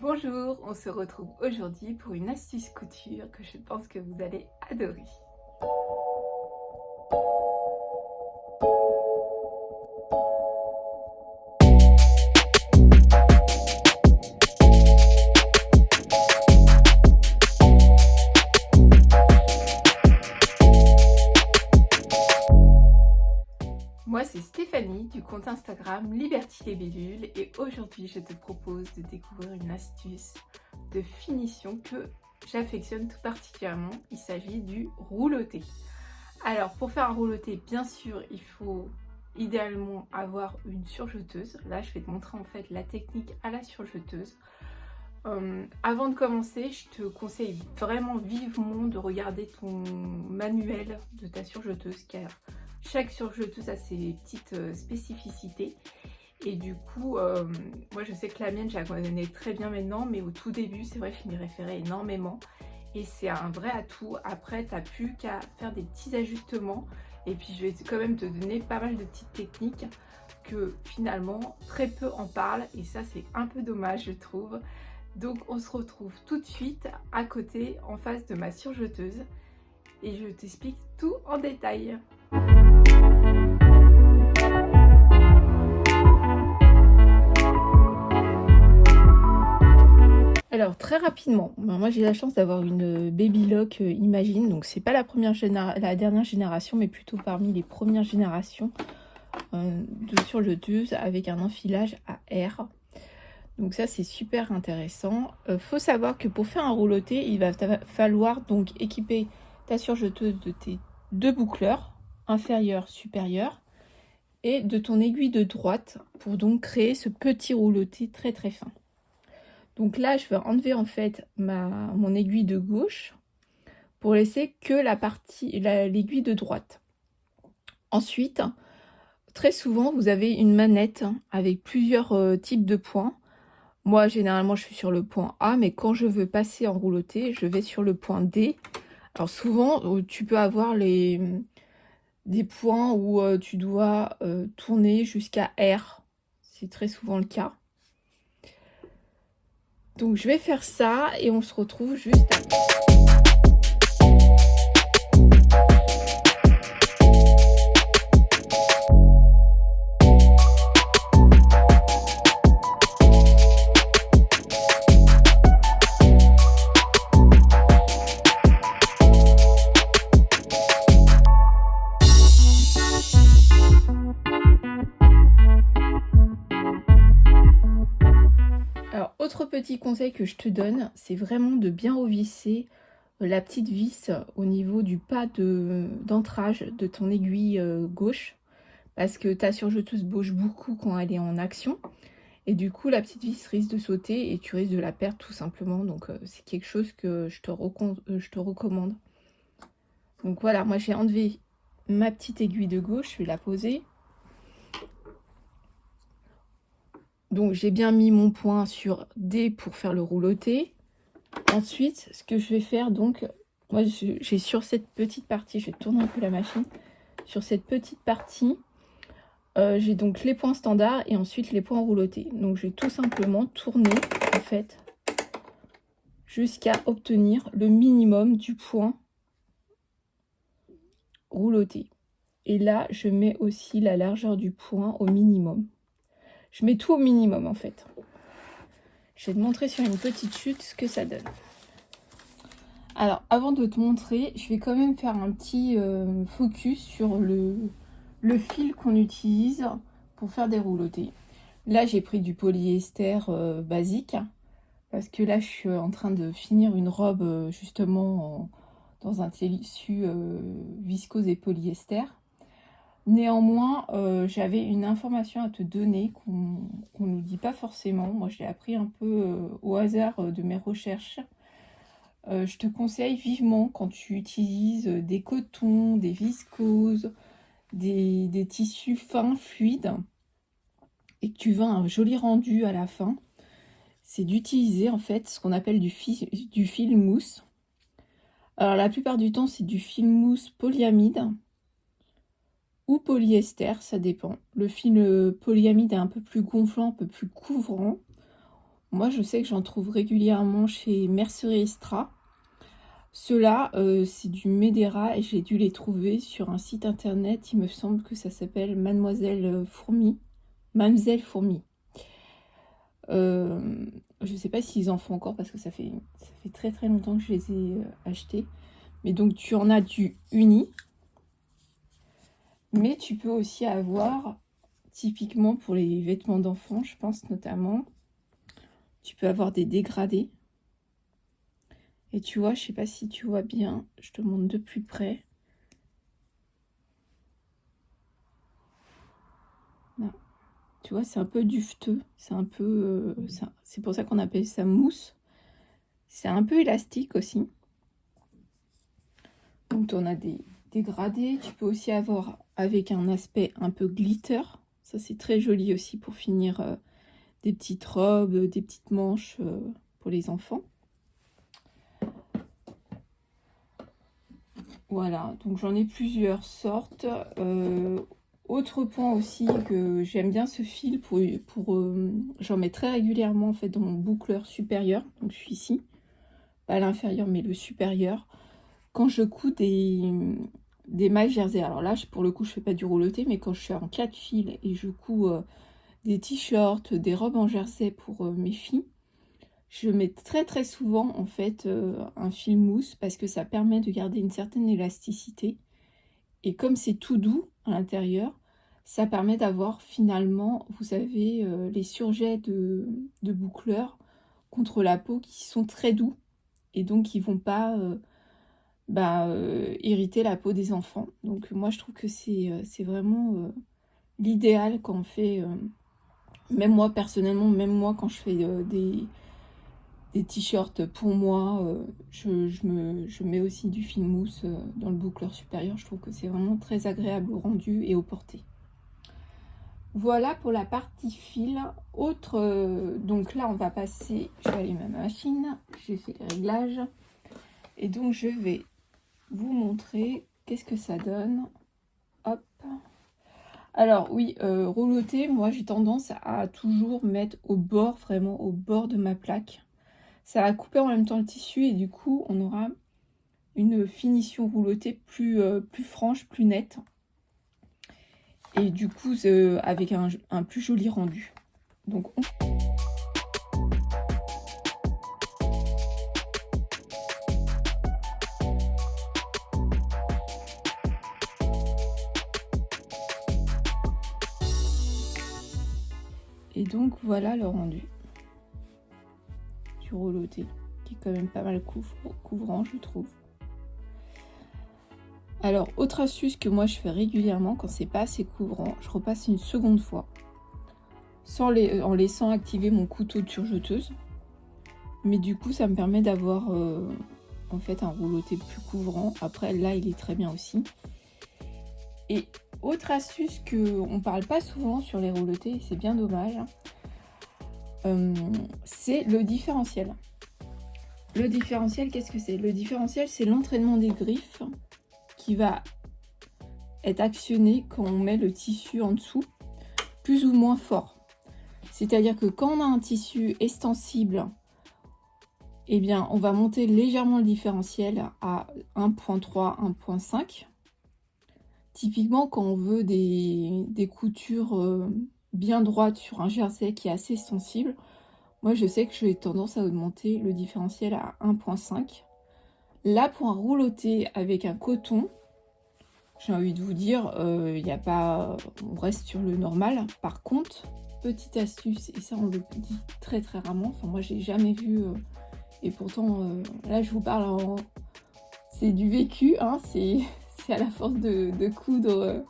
Bonjour, on se retrouve aujourd'hui pour une astuce couture que je pense que vous allez adorer. Moi c'est Stéphanie du compte Instagram Liberty les Bellules et aujourd'hui je te propose de découvrir une astuce de finition que j'affectionne tout particulièrement. Il s'agit du rouloté. Alors pour faire un rouloté, bien sûr il faut idéalement avoir une surjeteuse. Là je vais te montrer en fait la technique à la surjeteuse. Avant de commencer, je te conseille vraiment vivement de regarder ton manuel de ta surjeteuse car chaque surjeteuse a ses petites spécificités. Et du coup, moi je sais que la mienne, je la connais très bien maintenant, mais au tout début, c'est vrai que je m'y référais énormément. Et c'est un vrai atout. Après, tu n'as plus qu'à faire des petits ajustements. Et puis, je vais quand même te donner pas mal de petites techniques que finalement, très peu en parlent. Et ça, c'est un peu dommage, je trouve. Donc, on se retrouve tout de suite à côté, en face de ma surjeteuse. Et je t'explique tout en détail. Alors très rapidement, moi j'ai la chance d'avoir une Baby Lock Imagine, donc c'est pas la dernière génération, mais plutôt parmi les premières générations de surjeteuse avec un enfilage à air. Donc ça c'est super intéressant. Faut savoir que pour faire un rouloté, il va falloir donc équiper ta surjeteuse de tes deux boucleurs, inférieur, supérieur, et de ton aiguille de droite pour donc créer ce petit rouloté très très fin. Donc là, je vais enlever en fait mon aiguille de gauche pour laisser que l'aiguille de droite. Ensuite, très souvent, vous avez une manette avec plusieurs types de points. Moi, généralement, je suis sur le point A, mais quand je veux passer en rouloté, je vais sur le point D. Alors souvent, tu peux avoir des points où tu dois tourner jusqu'à R. C'est très souvent le cas. Donc je vais faire ça et on se retrouve juste après. Alors, autre petit conseil que je te donne, c'est vraiment de bien revisser la petite vis au niveau du pas d'entrage de ton aiguille gauche, parce que ta surjeteuse bouge beaucoup quand elle est en action, et du coup la petite vis risque de sauter et tu risques de la perdre tout simplement. Donc c'est quelque chose que je te recommande. Donc voilà, moi j'ai enlevé ma petite aiguille de gauche, je vais la poser. Donc j'ai bien mis mon point sur D pour faire le rouloté. Ensuite, ce que je vais faire, donc, moi j'ai sur cette petite partie, je vais tourner un peu la machine, sur cette petite partie, j'ai donc les points standards et ensuite les points roulotés. Donc je vais tout simplement tourner, en fait, jusqu'à obtenir le minimum du point rouloté. Et là, je mets aussi la largeur du point au minimum. Je mets tout au minimum, en fait. Je vais te montrer sur une petite chute ce que ça donne. Alors, avant de te montrer, je vais quand même faire un petit focus sur le fil qu'on utilise pour faire des roulotés. Là, j'ai pris du polyester basique, parce que là, je suis en train de finir une robe justement dans un tissu viscose et polyester. Néanmoins, j'avais une information à te donner qu'on ne nous dit pas forcément. Moi, je l'ai appris un peu au hasard de mes recherches. Je te conseille vivement, quand tu utilises des cotons, des viscoses, des tissus fins, fluides, et que tu veux un joli rendu à la fin, c'est d'utiliser en fait ce qu'on appelle du fil mousse. Alors la plupart du temps, c'est du fil mousse polyamide ou polyester, ça dépend. Le fil polyamide est un peu plus gonflant, un peu plus couvrant. Moi, je sais que j'en trouve régulièrement chez Mercerie Extra. Ceux-là, c'est du Medera et j'ai dû les trouver sur un site internet. Il me semble que ça s'appelle Mademoiselle Fourmi. Mamselle Fourmi. Je sais pas s'ils en font encore parce que ça fait très très longtemps que je les ai achetés. Mais donc tu en as du uni. Mais tu peux aussi avoir, typiquement pour les vêtements d'enfants, je pense notamment, tu peux avoir des dégradés. Et tu vois, je sais pas si tu vois bien, je te montre de plus près. Là. Tu vois, c'est un peu duveteux, c'est un peu, c'est pour ça qu'on appelle ça mousse. C'est un peu élastique aussi. Donc tu en as des dégradés. Tu peux aussi avoir avec un aspect un peu glitter. Ça c'est très joli aussi pour finir des petites robes, des petites manches pour les enfants. Voilà, donc j'en ai plusieurs sortes. Autre point aussi que j'aime bien ce fil j'en mets très régulièrement en fait dans mon boucleur supérieur, donc celui-ci, pas l'inférieur mais le supérieur, quand je couds des mailles jersey. Alors là pour le coup je fais pas du rouleauté, mais quand je suis en 4 fils et je couds des t-shirts, des robes en jersey pour mes filles, je mets très très souvent en fait un fil mousse parce que ça permet de garder une certaine élasticité. Et comme c'est tout doux à l'intérieur, ça permet d'avoir finalement, vous savez, les surjets de boucleurs contre la peau qui sont très doux et donc qui vont pas irriter la peau des enfants. Donc moi je trouve que c'est vraiment l'idéal quand on fait, même moi personnellement, même moi quand je fais des t-shirts pour moi, je mets aussi du fil mousse dans le boucleur supérieur. Je trouve que c'est vraiment très agréable au rendu et au porté. Voilà pour la partie fil. Donc là on va passer, je vais allumer ma machine, j'ai fait les réglages et donc je vais vous montrer qu'est-ce que ça donne. Hop. Alors oui, rouleauté, moi j'ai tendance à toujours mettre au bord, vraiment au bord de ma plaque. Ça va couper en même temps le tissu et du coup on aura une finition rouleautée plus franche, plus nette. Et du coup avec un plus joli rendu. Donc Et donc voilà le rendu du rouleauté, qui est quand même pas mal couvrant je trouve. Alors autre astuce que moi je fais régulièrement quand c'est pas assez couvrant, je repasse une seconde fois en laissant activer mon couteau de surjeteuse. Mais du coup ça me permet d'avoir en fait un rouleauté plus couvrant. Après là il est très bien aussi. Et autre astuce que on parle pas souvent sur les rouleautés, et c'est bien dommage, c'est le différentiel. Le différentiel, qu'est-ce que c'est? Le différentiel, c'est l'entraînement des griffes qui va être actionné quand on met le tissu en dessous, plus ou moins fort. C'est-à-dire que quand on a un tissu extensible, eh bien, on va monter légèrement le différentiel à 1.3, 1.5. Typiquement, quand on veut des coutures bien droites sur un jersey qui est assez sensible, moi je sais que j'ai tendance à augmenter le différentiel à 1.5. Là, pour un rouleauté avec un coton, j'ai envie de vous dire, y a pas, on reste sur le normal. Par contre, petite astuce, et ça on le dit très très rarement, enfin moi j'ai jamais vu, et pourtant là je vous parle c'est du vécu, hein, c'est à la force de coudre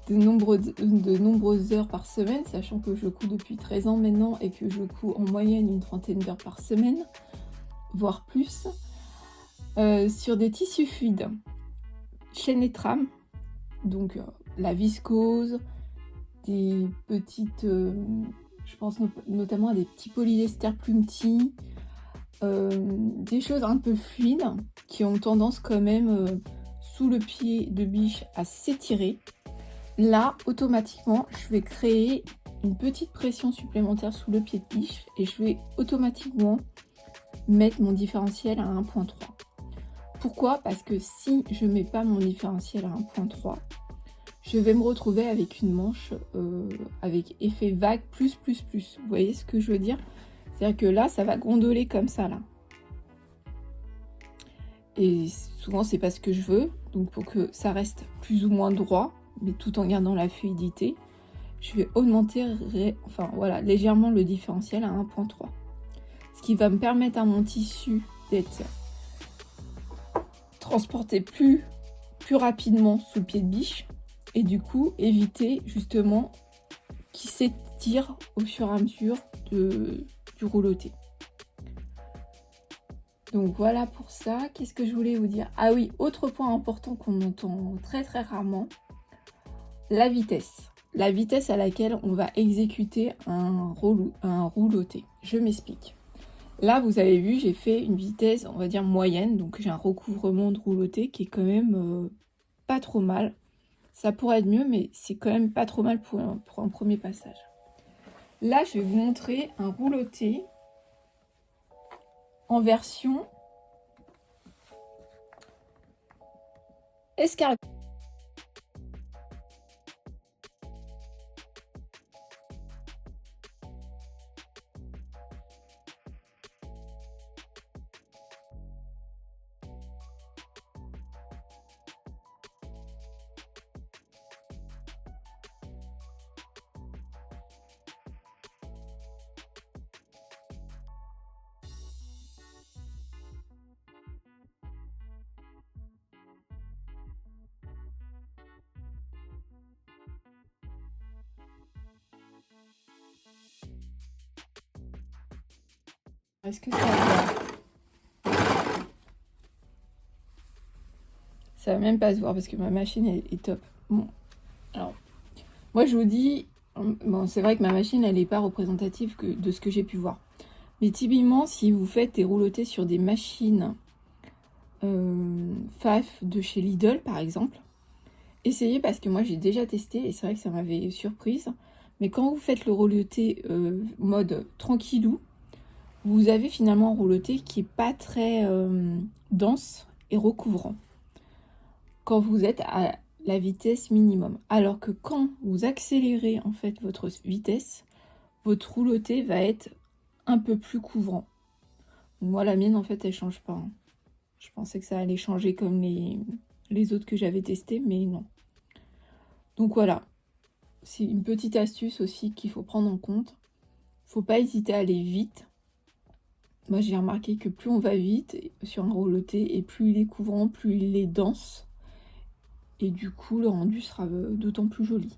de nombreuses heures par semaine, sachant que je couds depuis 13 ans maintenant et que je couds en moyenne une trentaine d'heures par semaine, voire plus, sur des tissus fluides, chaîne et trame, donc la viscose, des petites, je pense notamment à des petits polyester plumetis, des choses un peu fluides qui ont tendance quand même sous le pied de biche à s'étirer. Là automatiquement je vais créer une petite pression supplémentaire sous le pied de biche et je vais automatiquement mettre mon différentiel à 1.3. Pourquoi? Parce que si je ne mets pas mon différentiel à 1.3, je vais me retrouver avec une manche avec effet vague plus. Vous voyez ce que je veux dire? C'est-à-dire que là, ça va gondoler comme ça, là. Et souvent, c'est pas ce que je veux. Donc, pour que ça reste plus ou moins droit, mais tout en gardant la fluidité, je vais augmenter légèrement le différentiel à 1.3. Ce qui va me permettre à mon tissu d'être transporté plus rapidement sous le pied de biche et du coup éviter justement qu'il s'étire au fur et à mesure du rouloté. Donc voilà pour ça. Qu'est-ce que je voulais vous dire? Ah oui, autre point important qu'on entend très rarement, la vitesse. La vitesse à laquelle on va exécuter un rouloté. Je m'explique. Là, vous avez vu, j'ai fait une vitesse, on va dire, moyenne. Donc, j'ai un recouvrement de rouloté qui est quand même pas trop mal. Ça pourrait être mieux, mais c'est quand même pas trop mal pour un premier passage. Là, je vais vous montrer un rouloté en version escargot. Est-ce que ça va? Ça va même pas se voir parce que ma machine est top. Bon, alors, moi je vous dis, bon, c'est vrai que ma machine elle n'est pas représentative de ce que j'ai pu voir. Mais typiquement, si vous faites des roulotés sur des machines Pfaff de chez Lidl par exemple, essayez parce que moi j'ai déjà testé et c'est vrai que ça m'avait surprise. Mais quand vous faites le rouloté mode tranquillou, vous avez finalement un rouloté qui n'est pas très dense et recouvrant quand vous êtes à la vitesse minimum. Alors que quand vous accélérez en fait votre vitesse, votre rouloté va être un peu plus couvrant. Moi la mienne en fait elle change pas. Je pensais que ça allait changer comme les autres que j'avais testés, mais non. Donc voilà, c'est une petite astuce aussi qu'il faut prendre en compte. Faut pas hésiter à aller vite. Moi, j'ai remarqué que plus on va vite sur un rouloté, et plus il est couvrant, plus il est dense. Et du coup, le rendu sera d'autant plus joli.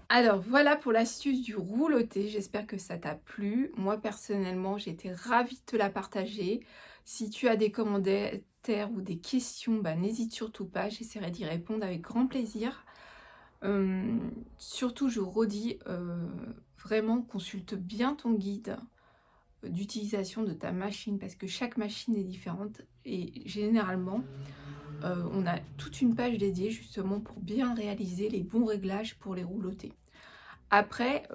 Alors, voilà pour l'astuce du rouloté. J'espère que ça t'a plu. Moi, personnellement, j'ai été ravie de te la partager. Si tu as des commentaires ou des questions, n'hésite surtout pas. J'essaierai d'y répondre avec grand plaisir. Surtout, je redis, vraiment, consulte bien ton guide d'utilisation de ta machine parce que chaque machine est différente et généralement on a toute une page dédiée justement pour bien réaliser les bons réglages pour les roulotés. Après,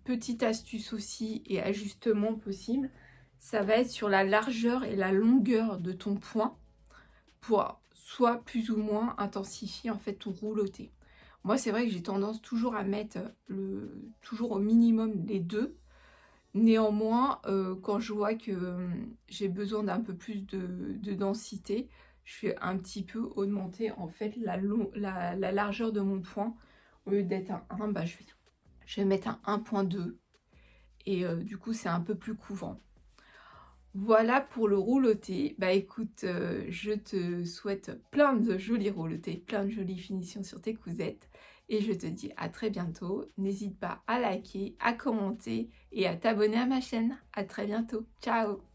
petite astuce aussi et ajustement possible, ça va être sur la largeur et la longueur de ton point pour soit plus ou moins intensifier en fait ton rouloté. Moi c'est vrai que j'ai tendance toujours à mettre toujours au minimum les deux. Néanmoins, quand je vois que j'ai besoin d'un peu plus de densité, je vais un petit peu augmenter en fait la largeur de mon point. Au lieu d'être un 1, je vais mettre un 1.2 et du coup c'est un peu plus couvrant. Voilà pour le rouloté. Écoute, je te souhaite plein de jolis roulotés, plein de jolies finitions sur tes cousettes. Et je te dis à très bientôt. N'hésite pas à liker, à commenter et à t'abonner à ma chaîne. À très bientôt. Ciao!